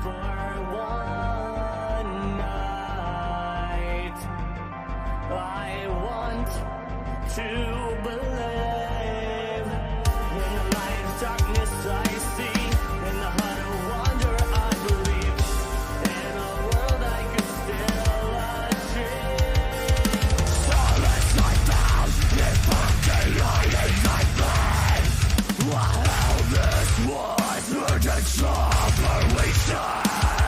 for one night. I want to believe in the light of darkness I see, in the heart of wonder I believe, in a world I could still achieve. Silence I found, if I'm daylight I find. Wow, this was urgent operation.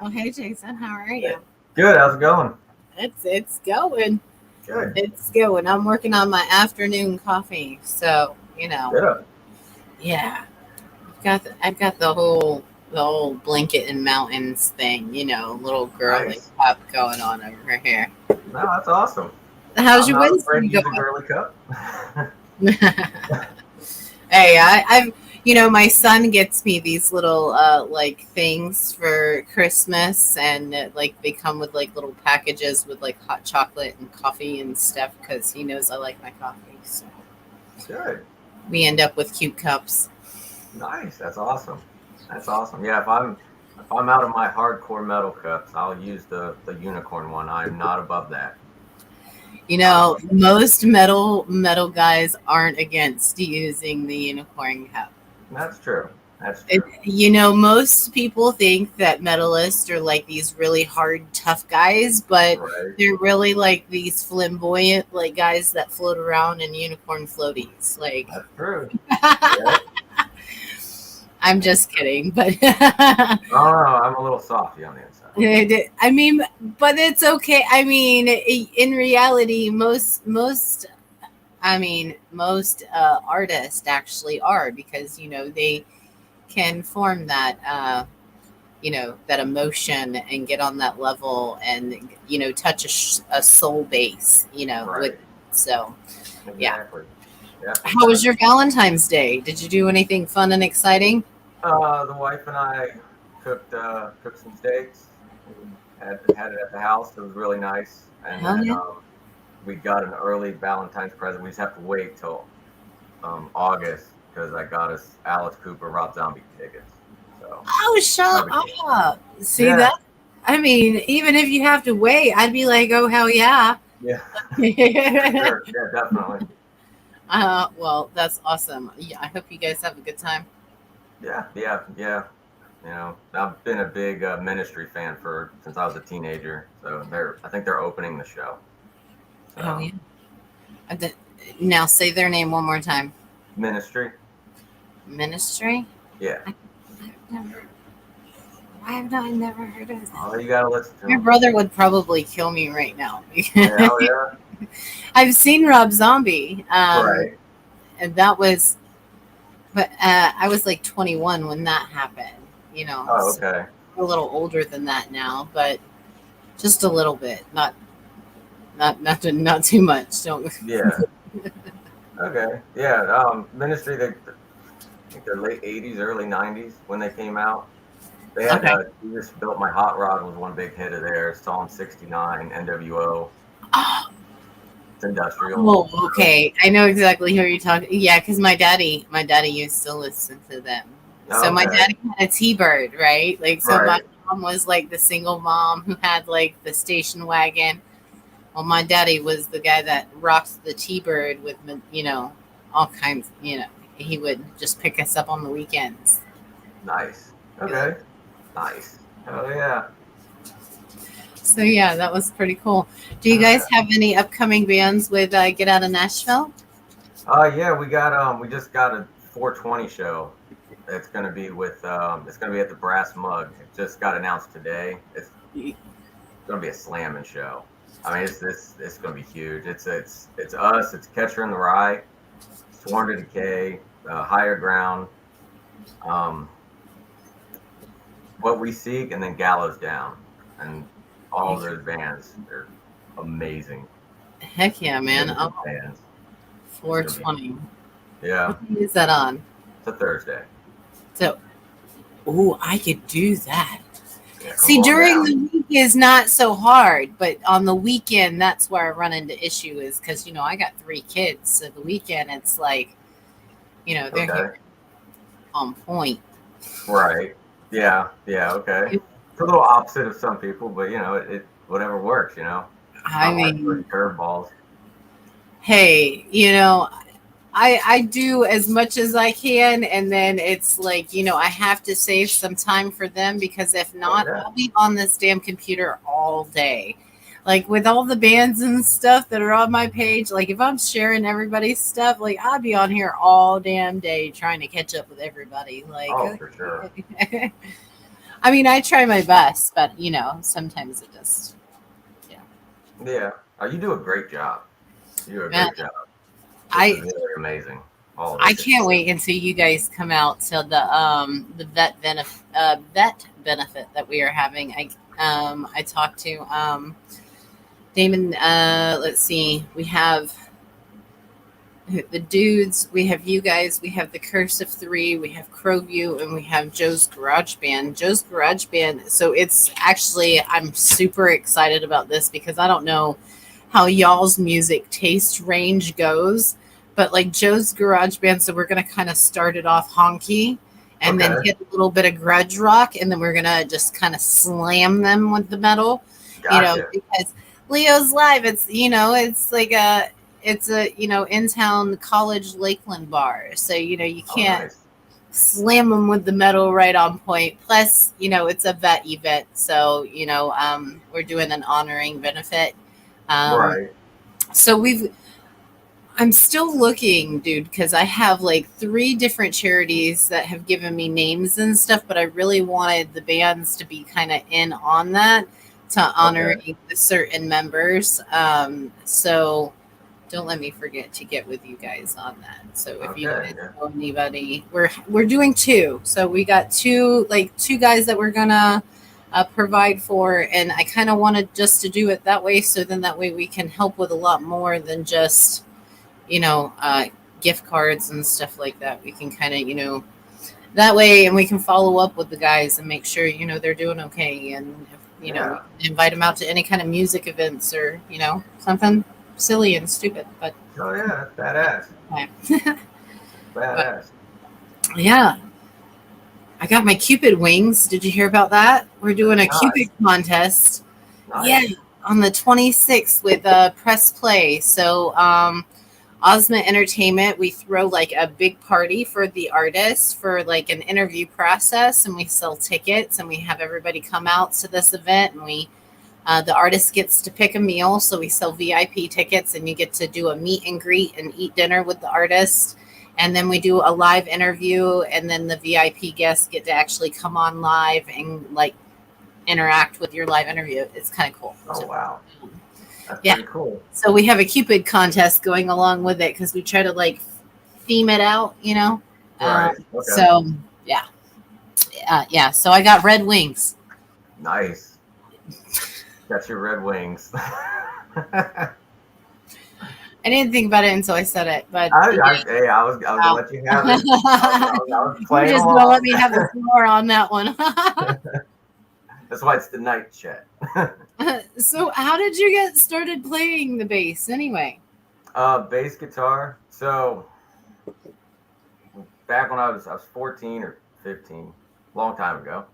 Oh, hey Jason, how are Hey. you? Good. How's it going? It's going. Good. It's going. I'm working on my afternoon coffee, so Good. yeah. I've got the whole blanket and mountains thing, little girly Nice. pop going on over here. No, that's awesome. How's I'm your not afraid Wednesday to use a going? girly cup. Hey, I've my son gets me these little like things for Christmas, and like they come with like little packages with like hot chocolate and coffee and stuff because he knows I like my coffee. So Good. we end up with cute cups. Nice. That's awesome. That's awesome. Yeah, if I'm out of my hardcore metal cups, I'll use the unicorn one. I'm not above that. Not above that. Most metal guys aren't against using the unicorn cup. That's true. That's true. Most people think that metalists are like these really hard, tough guys, but Right. they're really like these flamboyant, like guys that float around in unicorn floaties. Like, That's true. Yeah. I'm just kidding, but Oh, no, I'm a little softy on the inside. I mean, but it's okay. I mean, in reality, most artists actually are because they can form that that emotion and get on that level and touch a soul base with Right. so yeah. Exactly. Yeah, How was your exactly. Valentine's Day? Did you do anything fun and exciting? The wife and I cooked some steaks. We had it at the house. It was really nice. And Hell then yeah. we got an early Valentine's present. We just have to wait till August because I got us Alice Cooper, Rob Zombie tickets. So Oh, shut that'll be cool. up. See Yeah, that? I mean, even if you have to wait, I'd be like, oh, hell yeah. yeah, for sure. Yeah, definitely. Well, that's awesome. Yeah, I hope you guys have a good time. Yeah, yeah, yeah. I've been a big Ministry fan for since I was a teenager. So I think they're opening the show. Oh, So yeah. I did- Now say their name one more time. Ministry. Ministry? Yeah. I've never, why have I never heard of them? Oh, you gotta listen to My them. brother would probably kill me right now. Yeah, oh yeah. I've seen Rob Zombie, Right. and that was, but I was like 21 when that happened. Oh, So okay. I'm a little older than that now, but just a little bit, not too much. Don't. Yeah. Okay. Yeah. Ministry. I think they're late '80s, early '90s when they came out. They had Okay. Jesus Built My Hot Rod was one big hit of theirs. Psalm 69, NWO. It's industrial. Oh, okay. I know exactly who you're talking. Yeah, because my daddy used to listen to them. So my Okay. daddy had a T-Bird, right? Like, so my Right. mom was like the single mom who had like the station wagon. Well, my daddy was the guy that rocked the T-Bird with, all kinds. He would just pick us up on the weekends. Nice. Yeah. Okay. Nice. Oh yeah. So yeah, that was pretty cool. Do you Oh guys yeah. have any upcoming bands with Get Out of Nashville? Yeah. We just got a 420 show. It's gonna be it's gonna be at the Brass Mug. It just got announced today. It's gonna be a slamming show. I mean, it's gonna be huge. It's us. It's Catcher in the Rye, Sworn to Decay, Higher Ground, um, What We Seek, and then Gallows Down, and all of those bands. They're amazing, Heck yeah, man. amazing Oh, bands. It's gonna be 420. yeah. What day is that on? It's a Thursday. So, oh, I could do that. Yeah, come See, on during down. the week is not so hard, but on the weekend, that's where I run into issue is because, I got 3 kids. So the weekend, it's like, they're Okay. here on point. Right. Yeah. Yeah. Okay. It's a little opposite of some people, but it whatever works. It's I not like mean, putting curveballs. hey, I do as much as I can, and then it's like, I have to save some time for them because if Oh not, yeah. I'll be on this damn computer all day. Like with all the bands and stuff that are on my page, like if I'm sharing everybody's stuff, like I'll be on here all damn day trying to catch up with everybody. Like, Oh, for sure. I mean, I try my best, but you know, sometimes it just, yeah. Yeah. Oh, you do a great job. You do a Man, great job. This is I really amazing. All of I this. can't wait until you guys come out to the vet benefit that we are having. I talked to Damon. Let's see, we have the dudes, we have you guys, we have the Curse of Three, we have Crowview, and we have Joe's Garage Band. Joe's Garage Band. So it's actually, I'm super excited about this because I don't know how y'all's music taste range goes, but like Joe's Garage Band. So we're gonna kind of start it off honky, and then Okay. hit a little bit of grudge rock, and then we're gonna just kind of slam them with the metal, Gotcha. because Leo's Live. It's it's like it's a in town college Lakeland bar, so you Oh, can't nice. slam them with the metal right on point. Plus, it's a vet event, so we're doing an honoring benefit. Um, Right. so I'm still looking, dude, because I have like 3 different charities that have given me names and stuff, but I really wanted the bands to be kind of in on that to honor Okay. the certain members. So don't let me forget to get with you guys on that. So if you Okay. guys Yeah. know anybody, we're doing 2. So we got two guys that we're gonna provide for, and I kind of wanted just to do it that way. So then that way we can help with a lot more than just you know, uh, gift cards and stuff like that. We can kind of, that way, and we can follow up with the guys and make sure, they're doing okay. And, if, we Yeah. can invite them out to any kind of music events or, something silly and stupid. But, Oh yeah, that's badass. okay. But Badass. yeah, I got my Cupid wings. Did you hear about that? We're doing a Cupid Nice. contest. Yeah, Nice. on the 26th with Press Play. So, Osment Entertainment, we throw like a big party for the artists for like an interview process, and we sell tickets, and we have everybody come out to this event, and the artist gets to pick a meal, so we sell VIP tickets, and you get to do a meet and greet and eat dinner with the artist, and then we do a live interview, and then the VIP guests get to actually come on live and like interact with your live interview. It's kind of cool. Oh So, wow. That's yeah. pretty cool. So we have a Cupid contest going along with it because we try to like theme it out. Right. Okay. So yeah, yeah. So I got red wings. Nice. Got your Red Wings. I didn't think about it until I said it, but Hey, I was gonna let you have it. I was you're playing just gonna let along. me have the floor on that one. That's why it's the night chat. So how did you get started playing the bass anyway? Bass guitar. So back when I was 14 or 15, long time ago.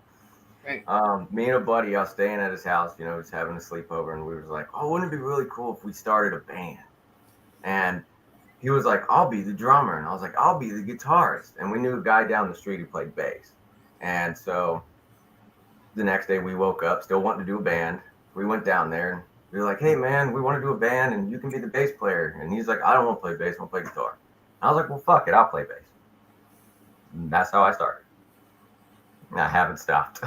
Right. Me and a buddy, I was staying at his house, just having a sleepover, and we was like, "Oh, wouldn't it be really cool if we started a band?" And he was like, "I'll be the drummer," and I was like, "I'll be the guitarist." And we knew a guy down the street who played bass, and so the next day we woke up still wanting to do a band. We went down there and we were like, "Hey man, we want to do a band, and you can be the bass player." And he's like, "I don't want to play bass, I want to play guitar." And I was like, "Well, fuck it, I'll play bass." And that's how I started. And I haven't stopped.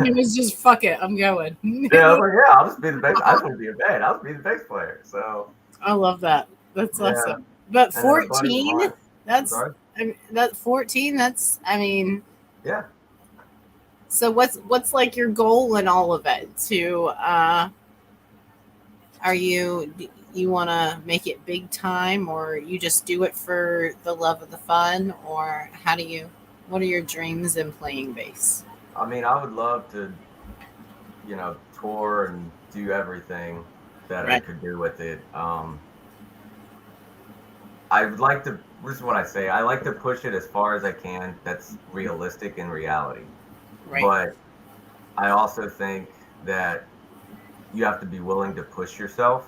It was just fuck it, I'm going. Yeah, I was like, yeah, I'll just be the bass. I just want to be a band. I'll just be the bass player. So I love that. That's yeah. awesome. But And then a buddy of 14, mine. I'm that's sorry. that 14. That's Yeah. So what's like your goal in all of it? Are you want to make it big time, or you just do it for the love of the fun, or what are your dreams in playing bass? I mean, I would love to, tour and do everything that I Right. could do with it. I would like to. This is what I say. I like to push it as far as I can. That's realistic in reality. Right. But I also think that you have to be willing to push yourself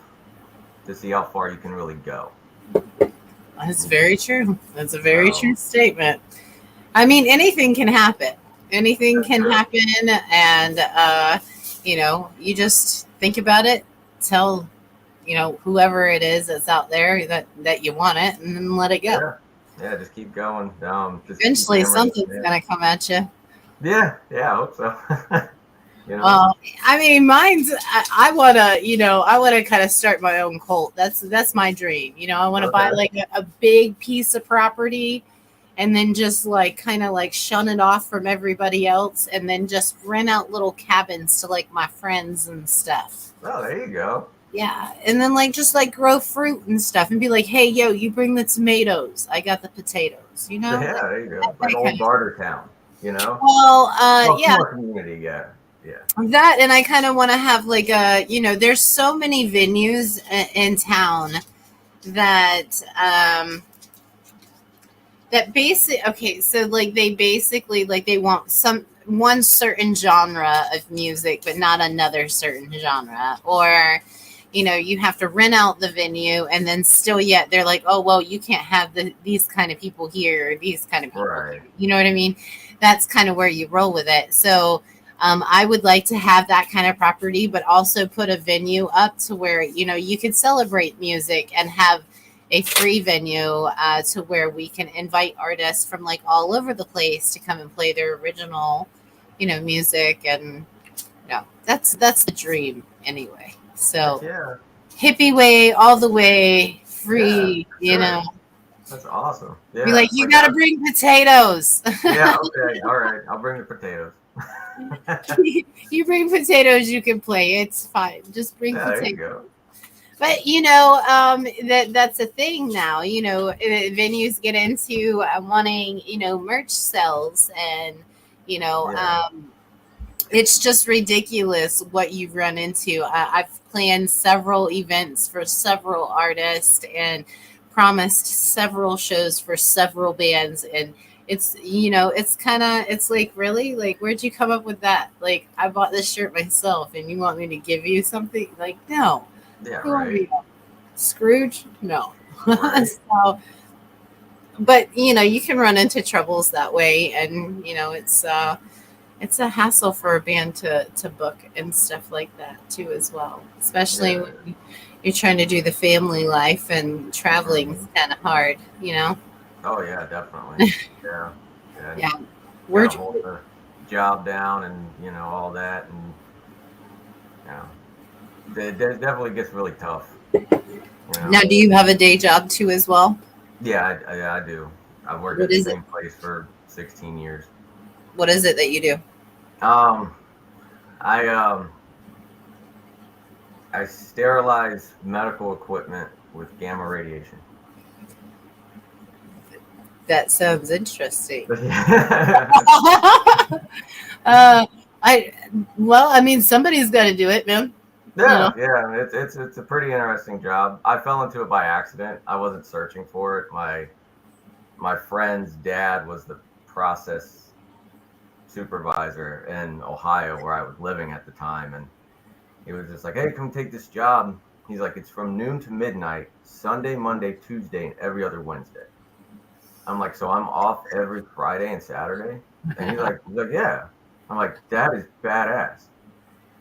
to see how far you can really go. That's very true. That's a very So true statement. I mean, anything can happen. Anything that's can true. happen, and you just think about it. Tell whoever it is that's out there that you want it, and then let it go. Yeah. Yeah. Just keep going. Just keep Eventually, hammering it. something's Yeah. gonna come at you. Yeah, I hope so. You know. Well, I mean, mine's. I want to, I want to kind of start my own cult. That's my dream. I want to buy Okay. like a big piece of property, and then just like kind of like shun it off from everybody else, and then just rent out little cabins to like my friends and stuff. Oh, there you go. Yeah, and then like just like grow fruit and stuff, and be like, hey, yo, you bring the tomatoes, I got the potatoes. Yeah, Like there you go. that, Like that old kind of. Barter Town. You know. Well, Well, yeah, small community. Yeah. Yeah. that, and I kind of want to have like there's so many venues in town that okay, so like they basically like they want one certain genre of music but not another certain genre, or you have to rent out the venue, and then still yet they're like, oh well, you can't have these kind of people here or these kind of people Right. here. You know what I mean? That's kind of where you roll with it. So I would like to have that kind of property, but also put a venue up to where you could celebrate music and have a free venue to where we can invite artists from like all over the place to come and play their original music. And that's the dream anyway. So Yeah. hippie way, all the way, Yeah. free. Sure. That's awesome. Be Yeah. like, you got to bring potatoes. Yeah. Okay. All right. I'll bring the potatoes. You bring potatoes, you can play. It's fine. Just bring Yeah, there potatoes. you go. But that's a thing now. Venues get into wanting merch sales, and Yeah. it's just ridiculous what you've run into. I've planned several events for several artists and promised several shows for several bands, and it's like, really, like, where'd you come up with that? Like, I bought this shirt myself and you want me to give you something? Like, no. Yeah. Who are Right. you? Scrooge? No. Right. So, but you can run into troubles that way, and it's a hassle for a band to book and stuff like that too as well, especially Yeah. when you're trying to do the family life, and traveling's kind of hard. Oh yeah, definitely. Yeah. Yeah. Yeah, we're Gotta hold the job down, and all that, and it definitely gets really tough. now. Do you have a day job too as well? Yeah, I do. I've worked What at the is it? same place for 16 years. What is it that you do? Um, I I sterilize medical equipment with gamma radiation. That sounds interesting. Yeah, I mean, somebody's got to do it, man. yeah. It's a pretty interesting job. I fell into it by accident. I wasn't searching for it. My friend's dad was the process supervisor in Ohio, where I was living at the time, and he was just like, "Hey, come take this job." He's like, "It's from noon to midnight, Sunday, Monday, Tuesday, and every other Wednesday." I'm like, "So I'm off every Friday and Saturday?" And he's like, "Yeah." I'm like, "That is badass."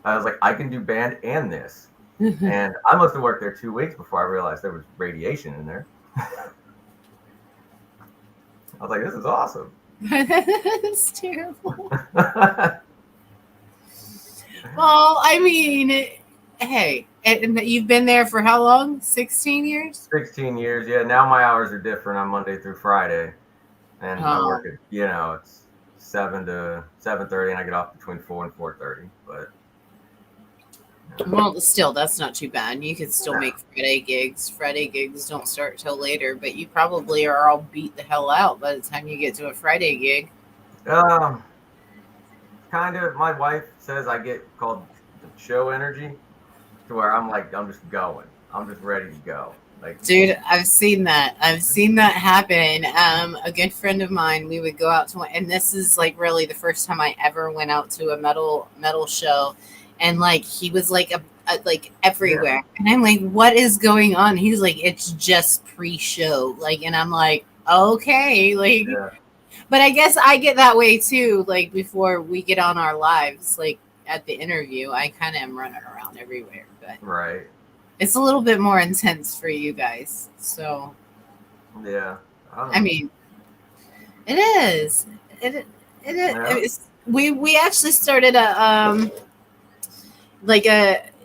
I was like, "I can do band and this." And I must have worked there 2 weeks before I realized there was radiation in there. I was like, "This is awesome." That's terrible. Well, I mean, hey, and you've been there for how long? 16 years? 16 years, yeah. Now my hours are different. I'm Monday through Friday, and I Oh. work at it's 7 to 7:30, and I get off between 4 and 4:30. But Well, still, that's not too bad. You could still Yeah. make Friday gigs. Friday gigs don't start till later, but you probably are all beat the hell out by the time you get to a Friday gig. Kind of. My wife says I get called the show energy, to where I'm like, I'm just going. I'm just ready to go. Like, Dude, I've seen that. I've seen that happen. A good friend of mine, we would go out to one, and this is like really the first time I ever went out to a metal show, and like he was like like everywhere, and I'm like, what is going on? He's like, it's just pre-show, like, and I'm like, okay, like, yeah, but I guess I get that way too. Like before we get on our lives, like at the interview, I kind of am running around everywhere, but right. it's a little bit more intense for you guys. So, Yeah. I mean, it is. It is. Yeah. we actually started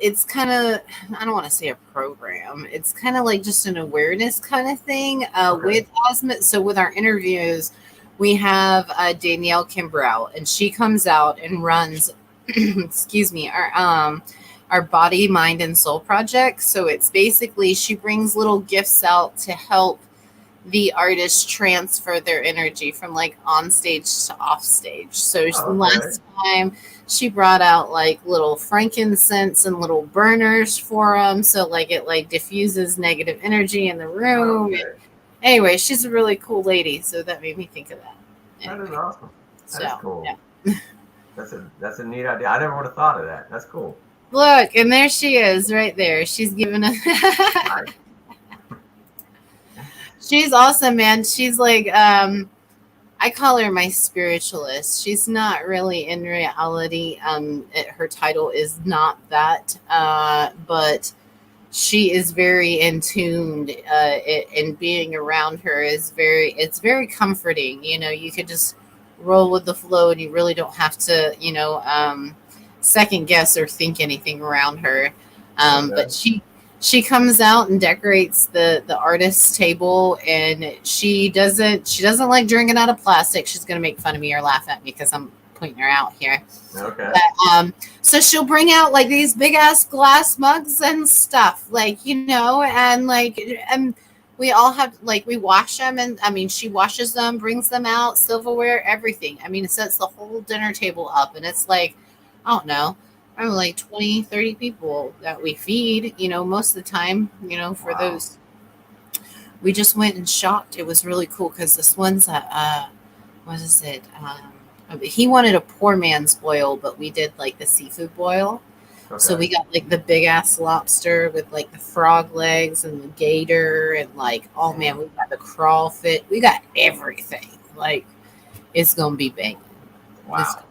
it's kind of, I don't want to say a program. It's kind of like just an awareness kind of thing with Osment. So with our interviews, we have Danielle Kimbrough, and she comes out and runs, excuse me, our body, mind, and soul project. So it's basically she brings little gifts out to help the artists transfer their energy from like on stage to off stage. So last time she brought out like little frankincense and little burners for them, so like it like diffuses negative energy in the room. Anyway, she's a really cool lady, so that made me think of that. That is awesome. That's So cool. yeah. That's a neat idea. I never would have thought of that. That's cool. Look, and there she is right there. She's giving us Nice. She's awesome, man. She's like, I call her my spiritualist. She's not really in reality. Her title is not that, but she is very in tuned, and being around her is it's very comforting. You know, you could just roll with the flow, and you really don't have to, second guess or think anything around her. But she comes out and decorates the artist's table, and she doesn't like drinking out of plastic. She's gonna make fun of me or laugh at me because I'm pointing her out here. Okay. But, so she'll bring out like these big ass glass mugs and stuff, like, and we all have, like, we wash them, and I mean she washes them, brings them out, silverware, everything. I mean, it sets the whole dinner table up, and it's like, I don't know, probably like 20, 30 people that we feed, most of the time, for those. We just went and shopped. It was really cool because this one's what is it? He wanted a poor man's boil, but we did like the seafood boil. Okay. So we got like the big ass lobster with like the frog legs and the gator, and like, oh man, we got the crawfish. We got everything. Like, it's gonna be banging. Wow.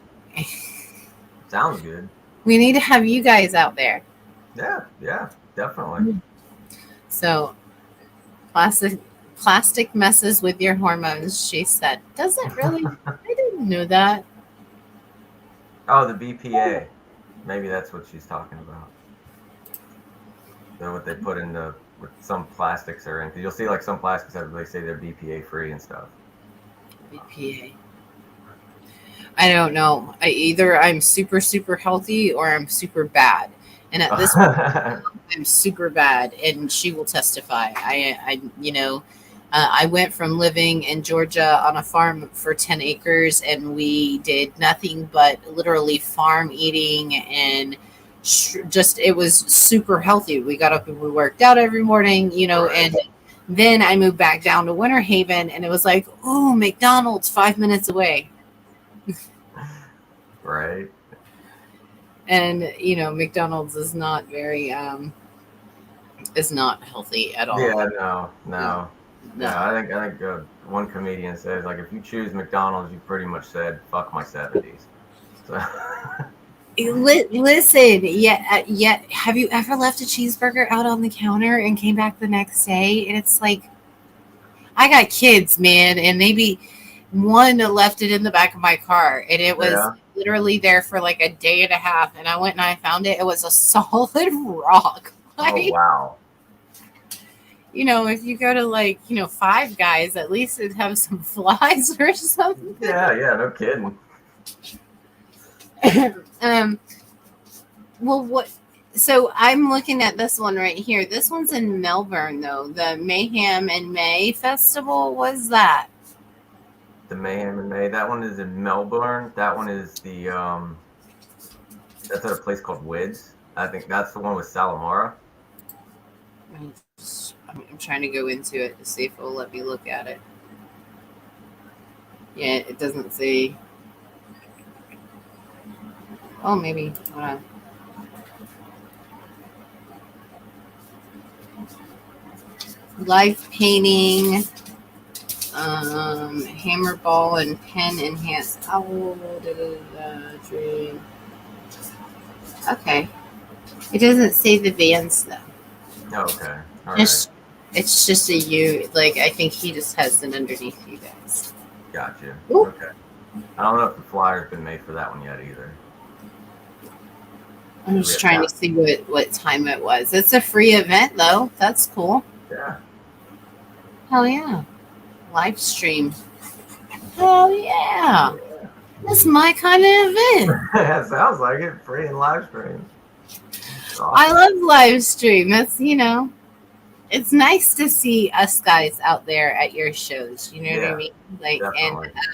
Sounds good. We need to have you guys out there. Yeah, definitely. So, plastic messes with your hormones, she said. Doesn't really, I didn't know that. Oh, the BPA. Maybe that's what she's talking about. Then what they put in what some plastics are in. Because you'll see like some plastics that they say they're BPA free and stuff. BPA. I don't know. Either I'm super, super healthy or I'm super bad. And at this point, I'm super bad, and she will testify. I went from living in Georgia on a farm for 10 acres, and we did nothing but literally farm eating, and it was super healthy. We got up and we worked out every morning, and then I moved back down to Winter Haven, and it was like, oh, McDonald's 5 minutes away. Right. And McDonald's is not very is not healthy at all. Yeah, no. I think one comedian says, like, if you choose McDonald's, you pretty much said fuck my 70s. So. Listen, yet have you ever left a cheeseburger out on the counter and came back the next day? And it's like, I got kids, man, and maybe one left it in the back of my car, and it was literally there for like a day and a half, and I went and I found it. It was a solid rock. Like, oh, wow. If you go to like, Five Guys, at least it'd have some flies or something. Yeah, no kidding. Well, what? So I'm looking at this one right here. This one's in Melbourne, though. The Mayhem in May Festival. What's that? The Mayhem in May. That one is in Melbourne. That one is that's at a place called Wids. I think that's the one with Salamara. I'm trying to go into it to see if it'll let me look at it. Yeah, it doesn't say. Oh, maybe. Hold on. Live painting, hammer ball and pen enhanced. Okay. It doesn't say the bands though. Oh, okay. All right. It's just a you. Like, I think he just has it underneath you guys. Gotcha. Ooh. Okay. I don't know if the flyer's been made for that one yet either. I'm just trying to see what time it was. It's a free event though. That's cool. Yeah. Hell yeah. Live stream. Hell yeah. That's my kind of event. That sounds like it. Free and live stream. Awesome. I love live stream. That's, it's nice to see us guys out there at your shows. You know what I mean? Like, definitely. and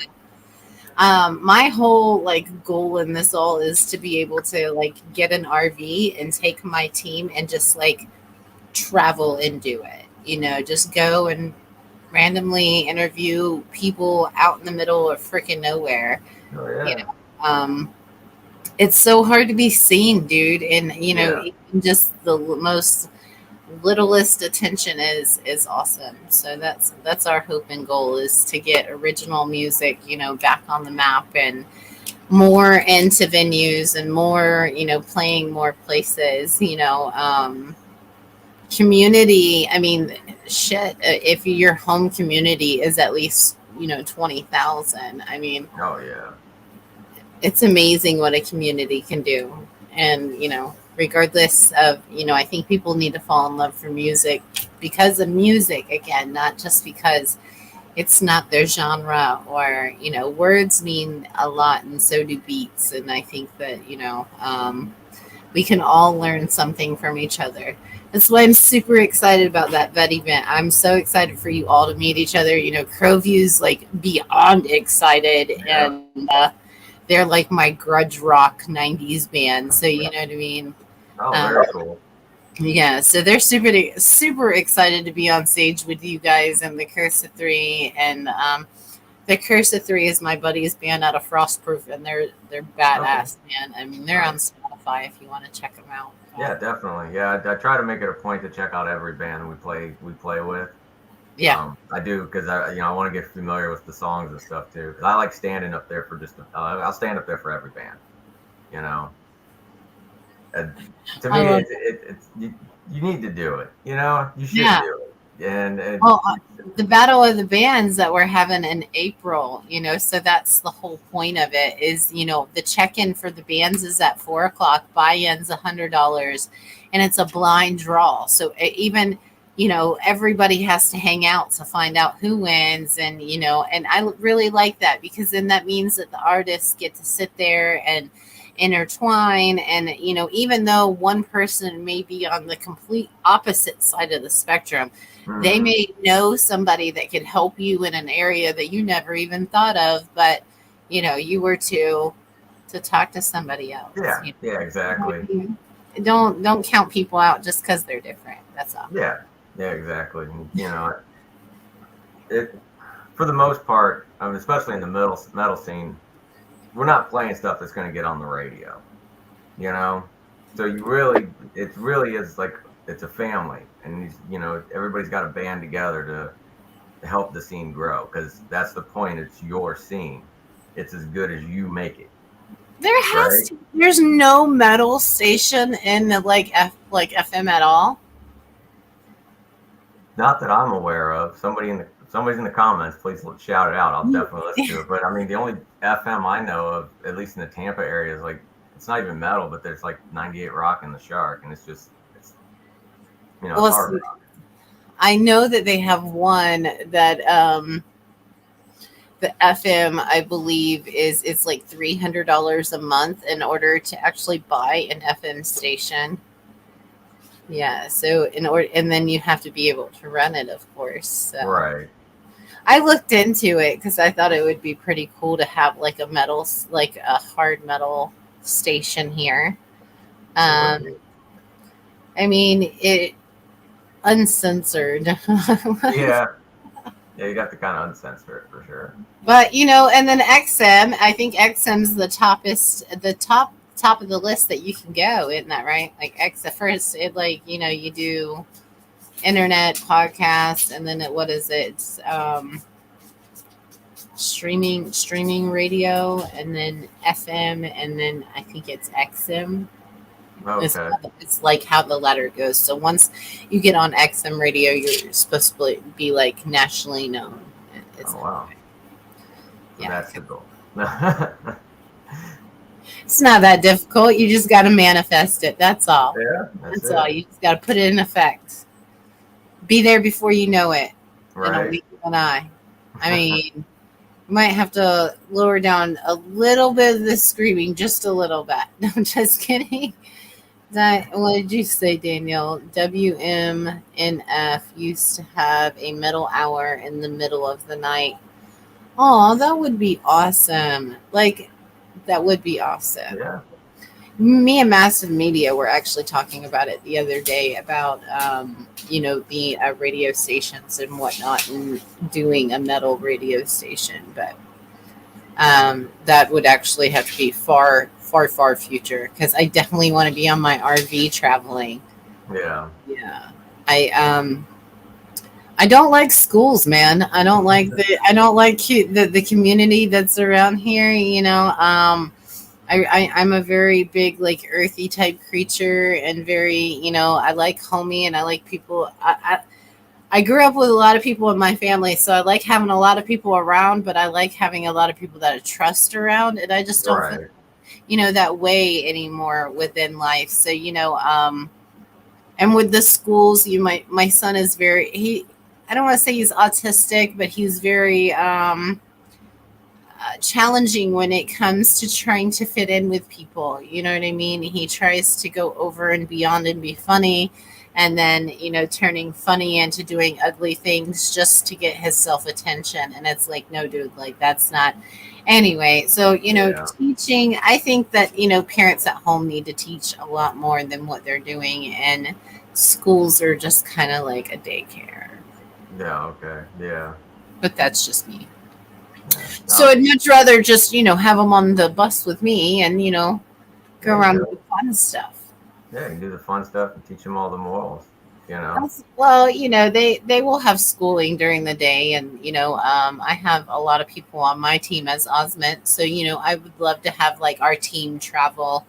my whole like goal in this all is to be able to like get an RV and take my team and just like travel and do it. Just go and randomly interview people out in the middle of freaking nowhere. Oh, yeah. It's so hard to be seen, dude, and even just the most littlest attention is awesome. So that's our hope and goal, is to get original music back on the map and more into venues and more playing more places. Community, I mean, shit, if your home community is at least 20,000, I mean, oh yeah, it's amazing what a community can do. And regardless of I think people need to fall in love for music because of music, again, not just because it's not their genre, or words mean a lot and so do beats. And I think that we can all learn something from each other. That's why I'm super excited about that vet event. I'm so excited for you all to meet each other. Crowview's like beyond excited, and they're like my grudge rock 90s band. So you know what I mean? Oh, very cool. Yeah, so they're super excited to be on stage with you guys and the Curse of Three. And the Curse of Three is my buddy's band out of Frostproof, and they're badass, man. I mean, they're on Spotify if you want to check them out. Yeah, definitely. Yeah, I try to make it a point to check out every band we play with. Yeah, I do, because I want to get familiar with the songs and stuff too. Because I like standing up there for I'll stand up there for every band. And to me, it's you need to do it. You should do it. And the Battle of the Bands that we're having in April, so that's the whole point of it, is the check-in for the bands is at 4:00, buy-in's $100, and it's a blind draw. So even everybody has to hang out to find out who wins. And and I really like that, because then that means that the artists get to sit there and intertwine. And even though one person may be on the complete opposite side of the spectrum, they may know somebody that could help you in an area that you never even thought of, but you were to talk to somebody else. Yeah, exactly. Don't count people out just because they're different. That's all. Yeah, exactly. It, for the most part, especially in the metal scene, we're not playing stuff that's going to get on the radio. So it really is like it's a family, and everybody's got a band together to help the scene grow, because that's the point. It's your scene. It's as good as you make it. There's no metal station in the like FM at all. Not that I'm aware of. Somebody's in the comments, please shout it out. I'll definitely listen to it. But I mean, the only FM I know of, at least in the Tampa area, is like, it's not even metal, but there's like 98 Rock and the Shark, and it's hard rock. I know that they have one that the FM, I believe, it's like $300 a month in order to actually buy an FM station. Yeah, so and then you have to be able to run it, of course. So. Right. I looked into it because I thought it would be pretty cool to have like a hard metal station here. I mean, it uncensored. Yeah, you got to kind of uncensor it for sure. But and then XM, I think XM's the top of the list that you can go, isn't that right? Like first, you do internet podcast, and then what is it? It's, streaming radio, and then FM, and then I think it's XM. Okay. It's like how the letter goes. So once you get on XM radio, you're supposed to be like nationally known. Oh wow. Yeah, that's the goal. It's not that difficult. You just got to manifest it. That's all. Yeah, that's That's all. it. You just got to put it in effect. Be there before you know it. In a Right. wink of an eye. I mean, you might have to lower down a little bit of the screaming, just a little bit. No, I'm just kidding. What did you say, Daniel? WMNF used to have a middle hour in the middle of the night. Oh, that would be awesome. Like, that would be awesome. Yeah. Me and Massive Media were actually talking about it the other day about, the radio stations and whatnot and doing a metal radio station. But that would actually have to be far, far, far future because I definitely want to be on my RV traveling. Yeah. Yeah. I don't like schools, man. I don't like the community that's around here. I'm a very big like earthy type creature and very I like homey and I like people. I grew up with a lot of people in my family, so I like having a lot of people around, but I like having a lot of people that I trust around, and I just don't Right. feel that way anymore within life. So and with the schools, my son is very. I don't want to say he's autistic, but he's very challenging when it comes to trying to fit in with people. You know what I mean? He tries to go over and beyond and be funny, and then turning funny into doing ugly things just to get his self attention. And it's like, no, dude, like that's not. Anyway, so Yeah. teaching. I think that parents at home need to teach a lot more than what they're doing, and schools are just kind of like a daycare. Yeah. Okay. Yeah. But that's just me. Yeah. So I'd much rather just, have them on the bus with me and, go There you around go. and do fun stuff. Yeah, you can do the fun stuff and teach them all the morals. Well, they will have schooling during the day. And, I have a lot of people on my team as Osment. So, I would love to have like our team travel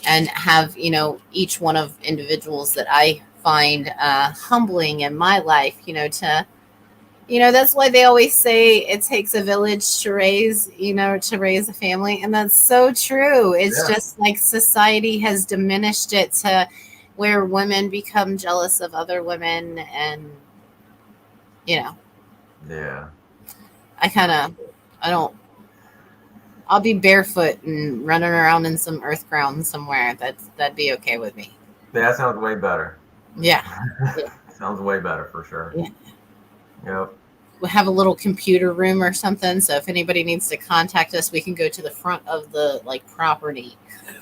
and have, each one of individuals that I find humbling in my life, that's why they always say it takes a village to raise a family. And that's so true. It's Yeah. just like society has diminished it to where women become jealous of other women. And, Yeah. I'll be barefoot and running around in some earth ground somewhere. That'd be okay with me. Yeah, that sounds way better. Yeah. Sounds way better for sure. Yeah. Yep. We have a little computer room or something. So if anybody needs to contact us, we can go to the front of the property.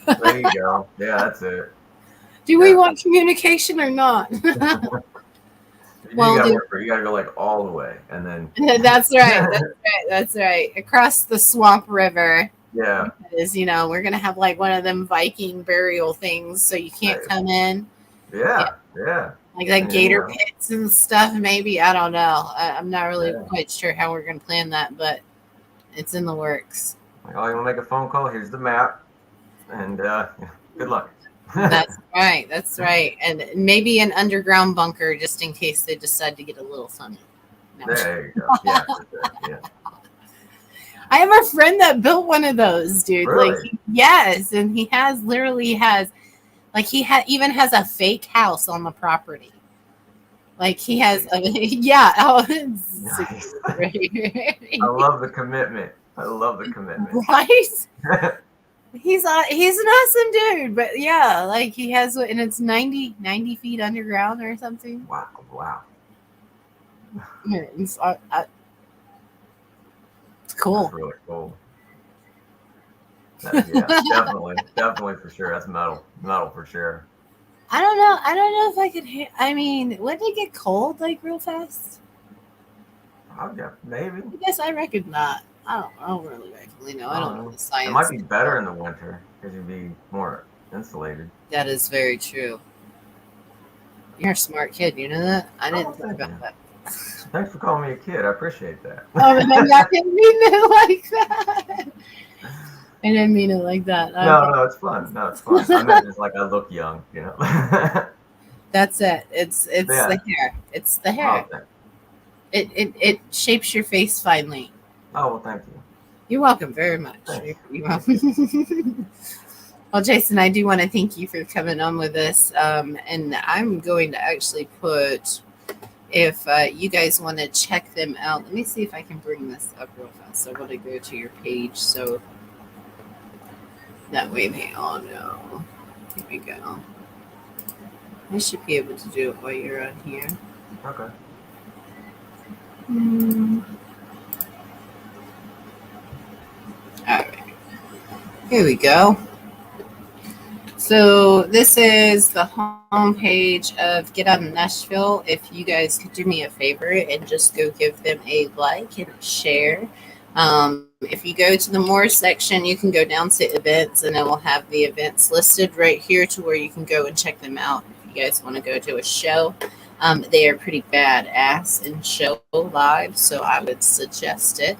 There you go. Yeah, that's it. Do we want communication or not? Well, you gotta go like all the way, and then That's right. That's right. Across the swamp river. yeah, Is we're gonna have like one of them Viking burial things, so you can't come in. yeah. Like gator Yeah. pits and stuff. Maybe I don't know. I'm not really Yeah. quite sure how we're gonna plan that, but it's in the works. Like, oh, you want to make a phone call? Here's the map, and good luck. That's right. That's right. And maybe an underground bunker just in case they decide to get a little funny. No. There you go. Yeah, yeah. I have a friend that built one of those, dude. Really? Like, yes, and he literally has, like, even has a fake house on the property. Like he has, yeah. Oh, it's Nice. great. I love the commitment. Right? He's an awesome dude, but yeah, like he has, and it's 90 feet underground or something. Wow. It's cool. That's really cool. Yeah, definitely for sure. That's metal for sure. I don't know if I could. I mean, wouldn't it get cold like real fast? Yeah, maybe. I guess I reckon not. I don't really know. I don't know the science. It might be better in the winter because you'd be more insulated. That is very true. You're a smart kid. You know that? I didn't think thank about you. that. Thanks for calling me a kid. I appreciate that. Oh, and I didn't mean it like that. I didn't mean it like that. No, it's fun. I meant just like I look young, That's it. It's Yeah. the hair. It's the hair. Oh, It shapes your face finely. well, thank you. You're welcome very much. Thanks. You're welcome. Well, Jason, I do want to thank you for coming on with us. And I'm going to actually put, if you guys want to check them out, let me see if I can bring this up real fast. I want to go to your page so that way they all know. Here we go. I should be able to do it while you're on here. Okay. All right. Here we go. So this is the homepage of Get Out in Nashville. If you guys could do me a favor and just go give them a like and a share. If you go to the more section, you can go down to events and it will have the events listed right here to where you can go and check them out if you guys want to go to a show. They are pretty badass in show live, so I would suggest it.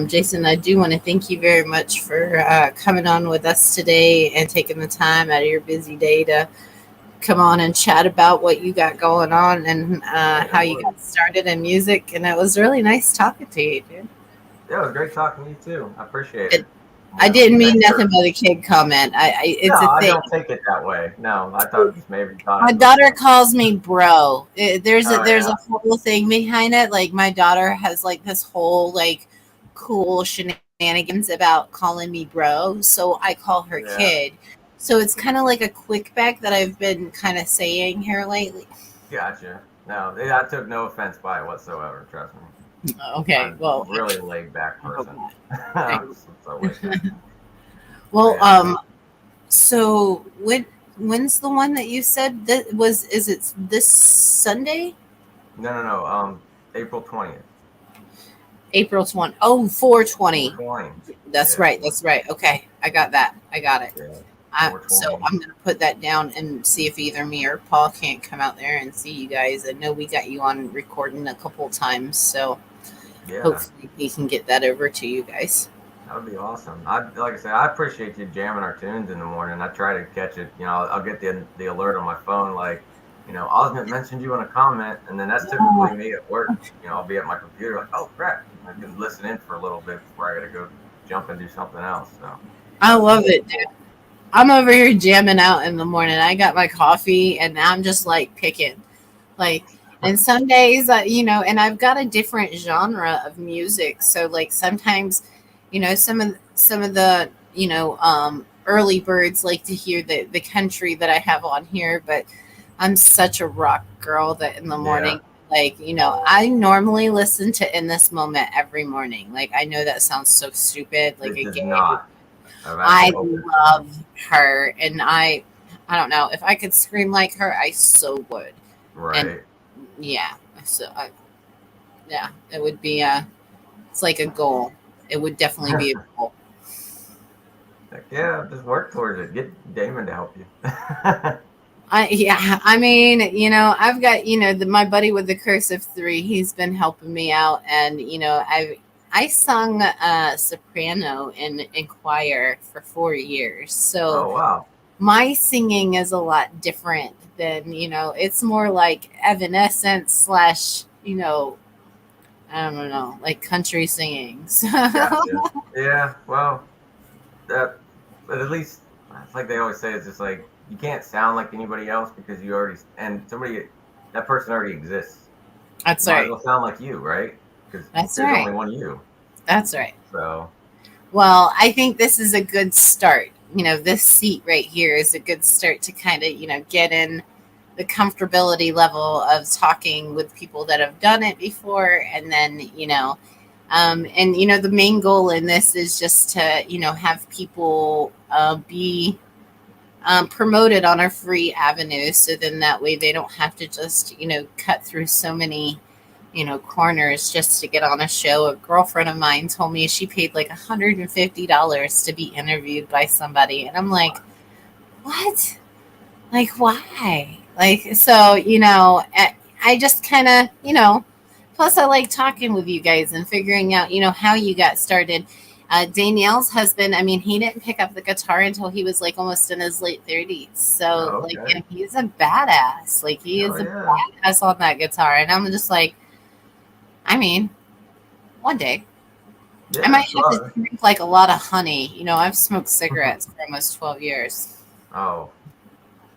Jason, I do want to thank you very much for coming on with us today and taking the time out of your busy day to come on and chat about what you got going on and how you got started in music. And it was really nice talking to you, dude. Yeah, it was great talking to you too. I appreciate it. I didn't mean nothing but a kid comment. It's no, a thing. I don't take it that way. No, I thought just maybe thought. My daughter calls me bro. There's Oh, a whole thing behind it. Like my daughter has like this whole like cool shenanigans about calling me bro. So I call her Yeah. kid. So it's kind of like a quick back that I've been kind of saying here lately. Gotcha. No, I took no offense by it whatsoever. Trust me. Okay, I'm well, really laid back person. So laid back. well, Yeah. so when's the one that you said that was? Is it this Sunday? No. April 20th. April 20. Oh, 420. 420. That's Yeah. right. That's right. Okay, I got that. I got it. Yeah. So I'm gonna put that down and see if either me or Paul can't come out there and see you guys. I know we got you on recording a couple times, so Yeah. hopefully we can get that over to you guys. That would be awesome. Like I said, I appreciate you jamming our tunes in the morning. I try to catch it. You know, I'll get the alert on my phone, like, you know, Osment mentioned you in a comment, and then that's typically me at work. You know, I'll be at my computer, like, oh crap, I can listen in for a little bit before I got to go jump and do something else. So I love it, dude. I'm over here jamming out in the morning. I got my coffee and I'm just like picking, like. And some days, you know, and I've got a different genre of music. So like sometimes, you know, some of the, you know, early birds like to hear the country that I have on here, but I'm such a rock girl that in the morning, like, you know, I normally listen to In This Moment every morning. Like, I know that sounds so stupid. Like, it does again, not. I love her, and I don't know if I could scream like her, I so would. Right. And yeah, so yeah, it would be it's like a goal. It would definitely be a goal. Like, yeah, just work towards it. Get Damon to help you. I mean, you know, I've got, you know, my buddy with the Cursive 3, he's been helping me out, and you know, I sung soprano in choir for 4 years, so Oh wow. my singing is a lot different than, you know, it's more like Evanescence / you know, I don't know, like country singing. So, Gotcha. Yeah, well, that, but at least it's like they always say, it's just like you can't sound like anybody else because you already, and that person already exists. that's Might as right. well sound like you, right? Because That's there's right. only one you. That's right. So Well, I think this is a good start. You know, this seat right here is a good start to kind of, you know, get in the comfortability level of talking with people that have done it before. And then, you know, and, you know, the main goal in this is just to, you know, have people be promoted on a free avenue. So then that way they don't have to just, you know, cut through so many, you know, corners just to get on a show. A girlfriend of mine told me she paid like $150 to be interviewed by somebody. And I'm like, what? Like, why? Like, so, you know, I just kind of, you know, plus I like talking with you guys and figuring out, you know, how you got started. Danielle's husband, I mean, he didn't pick up the guitar until he was like almost in his late 30s. So, okay. like, and he's a badass. Like, he is a badass on that guitar. And I'm just like, I mean, one day, I Yeah. might have to drink like a lot of honey. You know, I've smoked cigarettes for almost 12 years. Oh,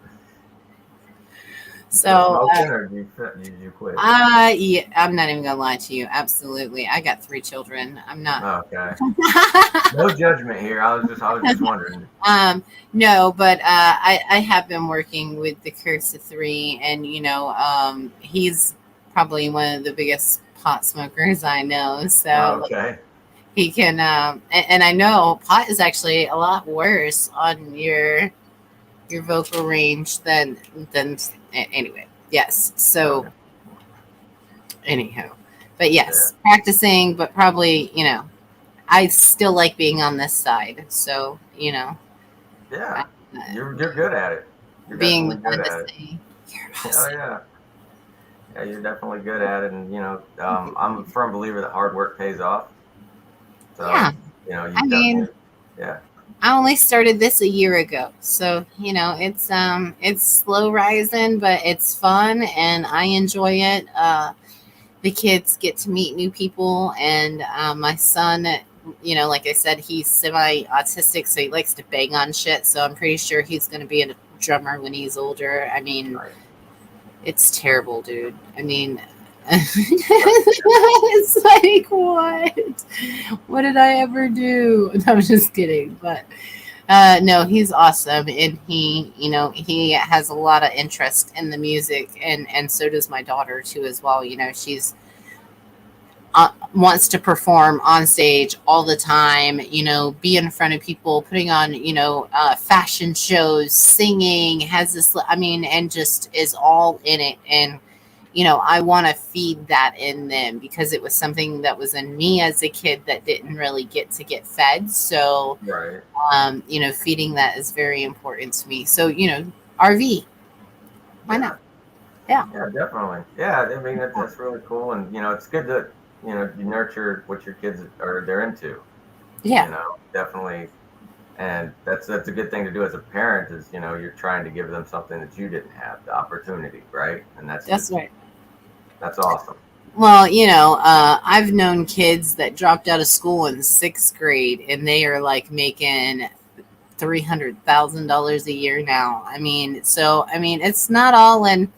you still So, smoking, or you quit? yeah, I'm not even gonna lie to you. Absolutely, I got 3 children. I'm not. Okay. No judgment here. I was just wondering. No, but I have been working with the Curse of 3, and he's probably one of the biggest pot smokers I know. So like, Okay. he can, and I know pot is actually a lot worse on your vocal range than anyway. Yes. So Okay. anyhow, but yes, practicing, but probably I still like being on this side. So Yeah. uh, You're good at it. You're being definitely the one good to at it. say you're Oh awesome. yeah. Yeah, you're definitely good at it, and I'm a firm believer that hard work pays off. Yeah, So you I mean, definitely, yeah, I only started this a year ago, so it's slow rising, but it's fun and I enjoy it. The kids get to meet new people, and my son, like I said, he's semi autistic, so he likes to bang on shit. So I'm pretty sure he's going to be a drummer when he's older. I mean, right. it's terrible, dude. I mean, it's like what did I ever do? No, I'm just kidding, but no, he's awesome, and he has a lot of interest in the music, and so does my daughter too as well. She's wants to perform on stage all the time, be in front of people, putting on, fashion shows, singing, has this, I mean, and just is all in it. And, I want to feed that in them because it was something that was in me as a kid that didn't really get fed. So, Right. feeding that is very important to me. So, RV, why Yeah. not? Yeah. Yeah, definitely. Yeah, I mean that's really cool, and it's good that you nurture what your kids they're into. Yeah. Definitely, and that's a good thing to do as a parent is you're trying to give them something that you didn't have, the opportunity, right? And That's right. that's awesome. Well, I've known kids that dropped out of school in 6th grade, and they are like making $300,000 a year now. I mean, it's not all in.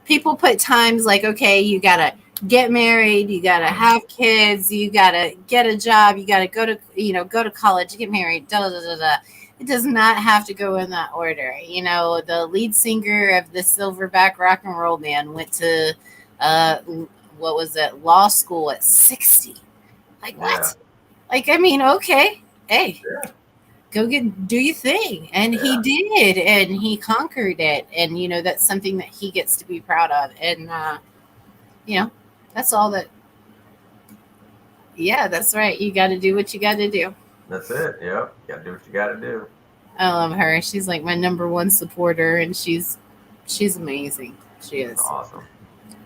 People put times like, okay, you gotta get married, you gotta have kids, you gotta get a job, you gotta go to college, get married, da da da da. Da. It does not have to go in that order. The lead singer of the Silverback Rock and Roll Band went to uh what was it, law school at 60. Like Yeah. what? Like, I mean, okay, hey, Yeah. go do your thing. And he Yeah. did, and he conquered it. And, that's something that he gets to be proud of. And, that's all that. Yeah, that's right. You got to do what you got to do. That's it. Yep. You gotta do what you gotta do. I love her. She's like my number one supporter, and she's amazing. She is. Awesome.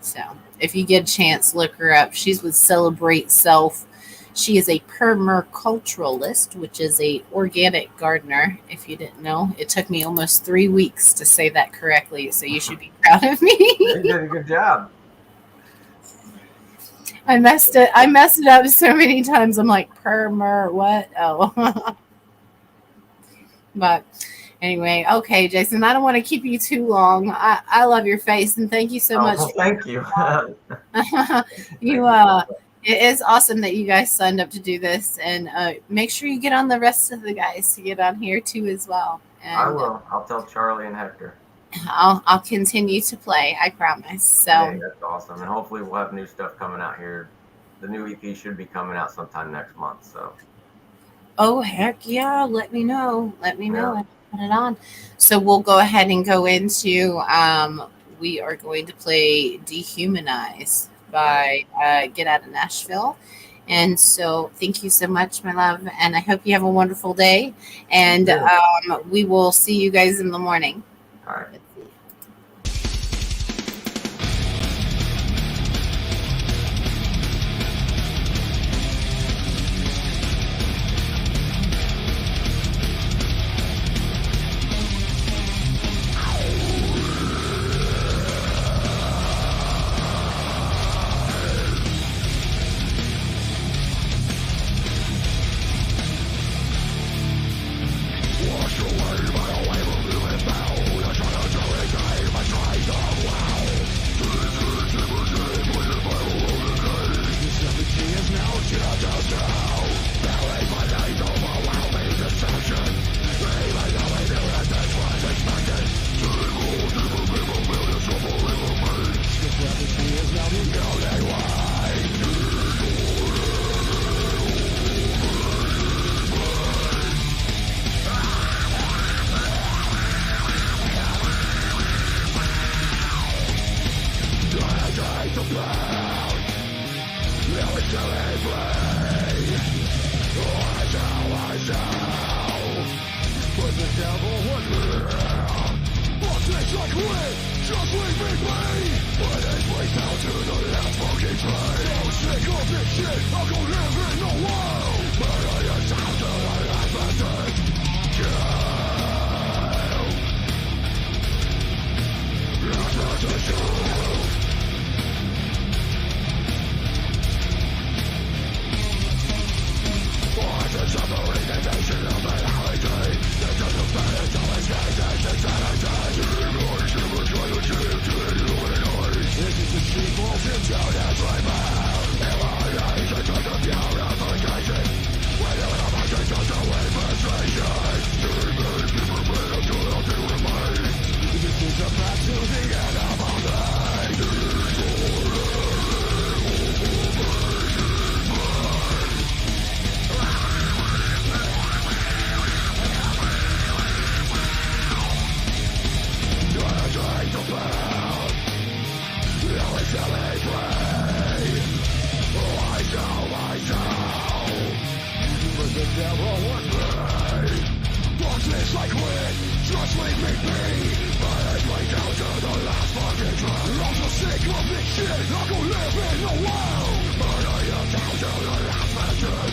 So if you get a chance, look her up. She's with Celebrate Self. She is a permaculturalist, which is a organic gardener. If you didn't know, it took me almost 3 weeks to say that correctly. So you should be proud of me. You did a good job. I messed it up so many times. I'm like what? Oh, but anyway, okay, Jason. I don't want to keep you too long. I love your face, and thank you so much. Well, thank you. It is awesome that you guys signed up to do this, and make sure you get on the rest of the guys to get on here too as well. And I will. I'll tell Charlie and Hector. I'll continue to play. I promise. So Hey, that's awesome, and hopefully we'll have new stuff coming out here. The new EP should be coming out sometime next month. So. oh heck yeah, let me know. Let me know. Yeah. And put it on. So we'll go ahead and go into we are going to play Dehumanize by Get Out of Nashville. And so thank you so much, my love. And I hope you have a wonderful day. And we will see you guys in the morning. All right. Let's see. Just leave me be. When it's way down to the last fucking train. I'm sick of this shit. I'll go live in the world. But I am down to the last bastard. That's not the truth. What's the suffering and nation of reality? There's just a better to escape this insanity. Never try to change to illuminate. This is the cheap bullshit town that's right back. Alienation to the purification. When you have a sense of the way frustration. Dreaming, people better to nothing remains. This is a path to the end of all things. Take the path. Now it's selling free. I shall. But the devil with me. Darkness like wind, just leave me be. But it's way down to the last fucking train. I'm so sick of this shit, I go live in the world. But I am down to the last bastard.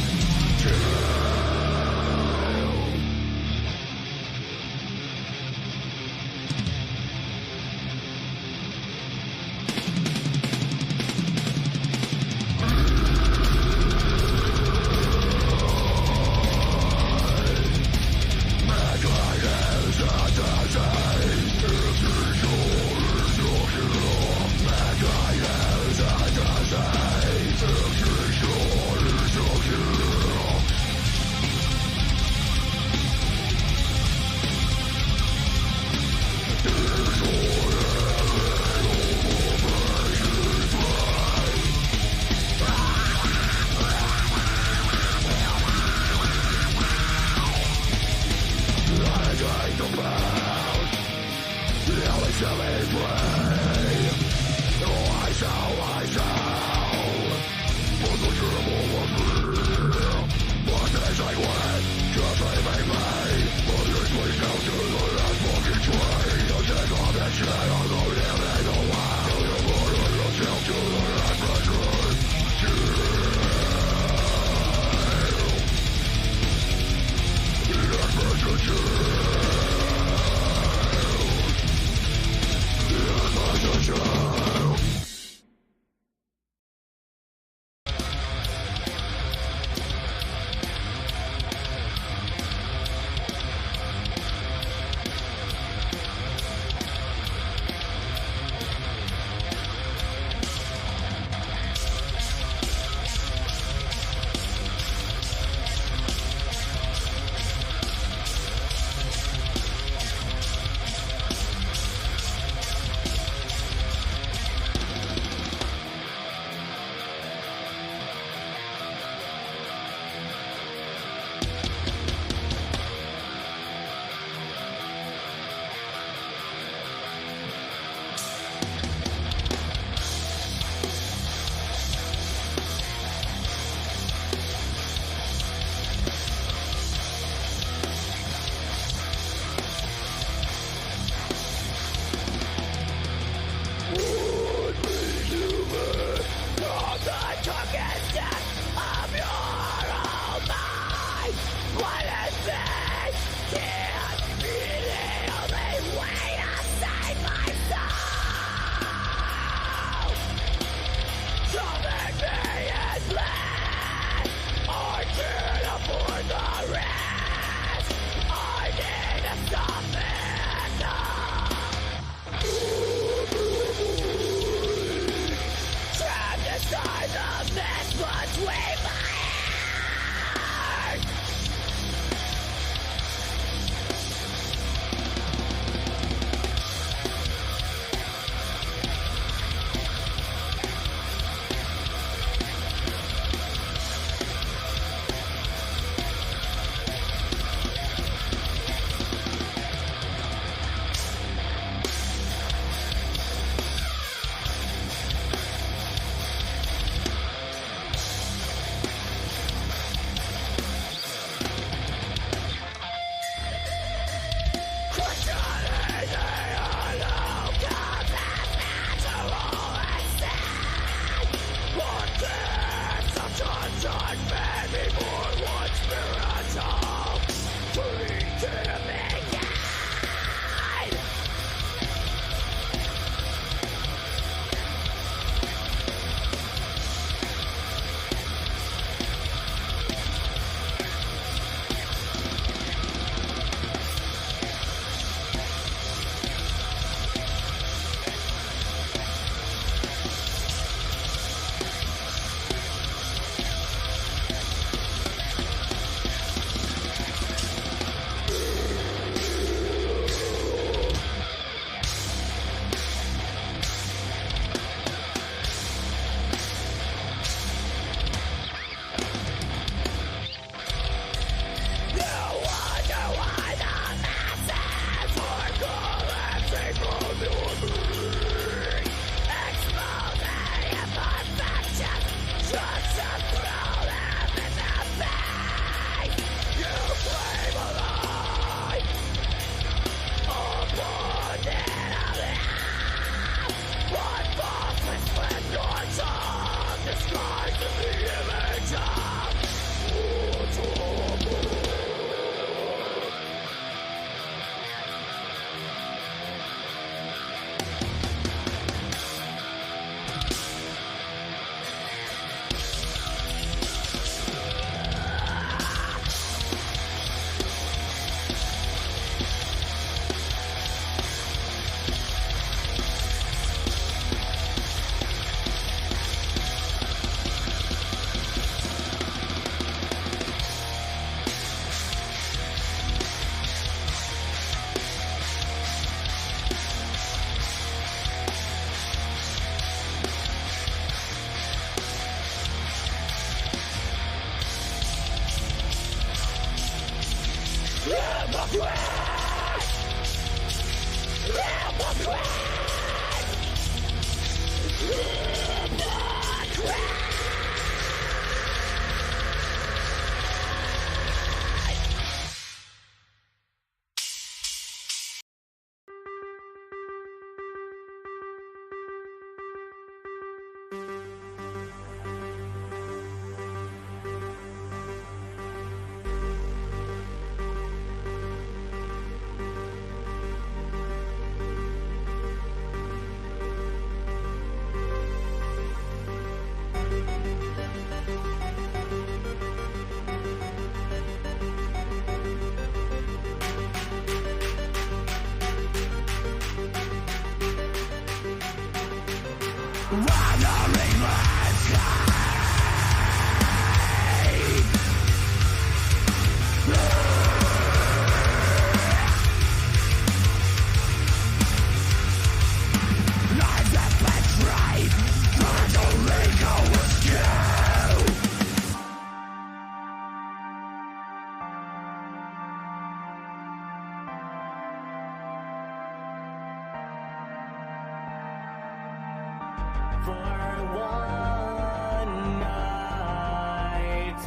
For one night,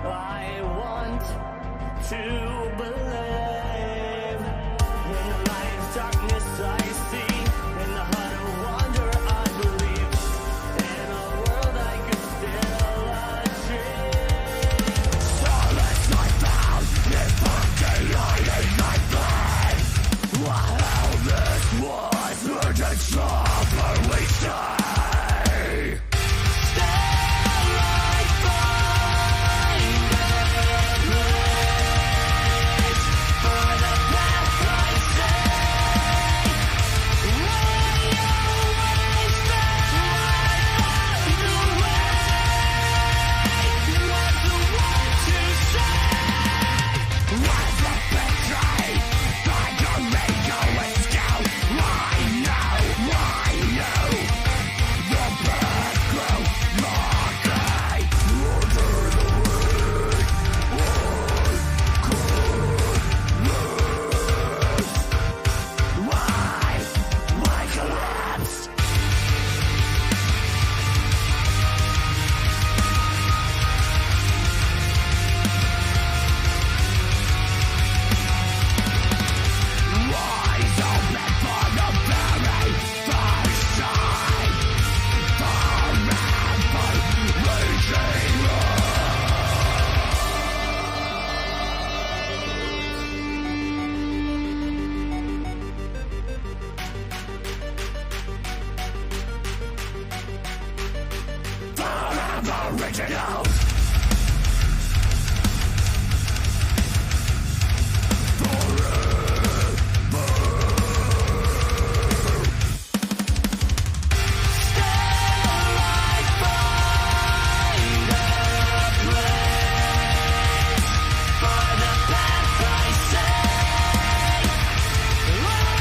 I want to